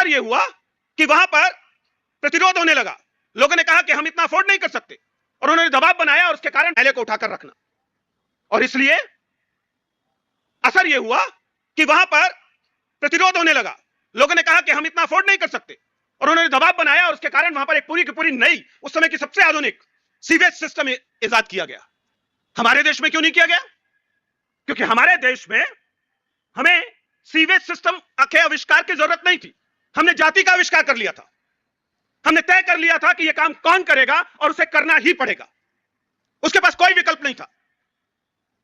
असर यह हुआ कि वहां पर प्रतिरोध होने लगा। लोगों ने कहा कि हम इतना अफोर्ड नहीं कर सकते, और उन्होंने दबाव बनाया, और उसके कारण पहले को उठाकर रखना। और इसलिए असर यह हुआ कि वहां पर प्रतिरोध होने लगा। लोगों ने कहा कि हम इतना अफोर्ड नहीं कर सकते, और उन्होंने दबाव बनाया, और उसके कारण वहां पर एक पूरी की पूरी नई, उस समय की सबसे आधुनिक सीवेज सिस्टम इजाद किया गया। हमारे देश में क्यों नहीं किया गया? क्योंकि हमारे देश में हमें सीवेज सिस्टम के आविष्कार की जरूरत नहीं थी। हमने जाति का आविष्कार कर लिया था। हमने तय कर लिया था कि यह काम कौन करेगा, और उसे करना ही पड़ेगा। उसके पास कोई विकल्प नहीं था।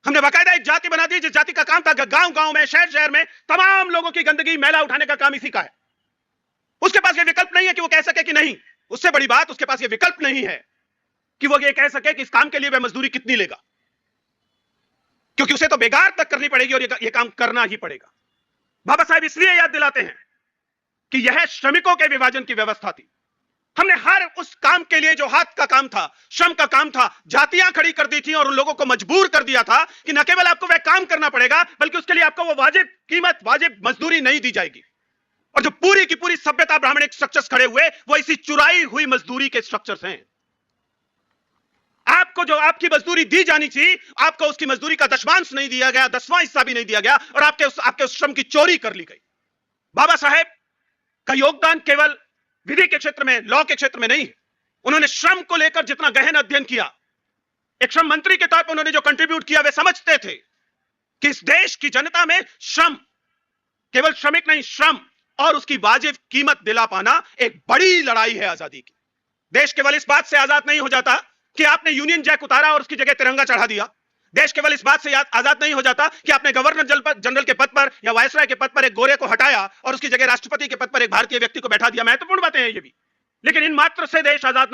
हमने बाकायदा एक जाति बना दी, जिस जाति का काम था गांव गांव में, शहर शहर में तमाम लोगों की गंदगी मैला उठाने का काम इसी का है। उसके पास यह विकल्प नहीं है कि वो कह सके कि नहीं। उससे बड़ी बात, उसके पास यह विकल्प नहीं है कि वो ये कह सके कि इस काम के लिए वह मजदूरी कितनी लेगा, क्योंकि उसे तो बेगार तक करनी पड़ेगी, और यह काम करना ही पड़ेगा। बाबा साहब इसलिए याद दिलाते हैं कि यह श्रमिकों के विभाजन की व्यवस्था थी। हमने हर उस काम के लिए जो हाथ का काम था, श्रम का काम था, जातियां खड़ी कर दी थी, और उन लोगों को मजबूर कर दिया था कि न केवल आपको वह काम करना पड़ेगा, बल्कि उसके लिए आपको वो वाजिब कीमत, वाजिब मजदूरी नहीं दी जाएगी। और जो पूरी की पूरी सभ्यता ब्राह्मणिक स्ट्रक्चर्स खड़े हुए, वो इसी चुराई हुई मजदूरी के स्ट्रक्चर्स हैं। आपको जो आपकी मजदूरी दी जानी थी, आपको उसकी मजदूरी का दशमांश नहीं दिया गया, 10वां हिस्सा भी नहीं दिया गया, और आपके उस श्रम की चोरी कर ली गई। बाबा साहेब का योगदान केवल विधि के क्षेत्र में, लॉ के क्षेत्र में नहीं है। उन्होंने श्रम को लेकर जितना गहन अध्ययन किया, एक श्रम मंत्री के तौर पर उन्होंने जो कंट्रीब्यूट किया, वे समझते थे कि इस देश की जनता में श्रम, केवल श्रमिक नहीं, श्रम और उसकी वाजिब कीमत दिला पाना एक बड़ी लड़ाई है आजादी की। देश केवल इस बात से आजाद नहीं हो जाता कि आपने यूनियन जैक उतारा और उसकी जगह तिरंगा चढ़ा दिया। देश केवल इस बात से आजाद नहीं हो जाता कि आपने गवर्नर जनरल के पद पर या वायसराय के पद पर एक गोरे को हटाया और उसकी जगह राष्ट्रपति के पद पर एक भारतीय व्यक्ति को बैठा दिया। महत्वपूर्ण बातें हैं ये भी, लेकिन इन मात्र से देश आजाद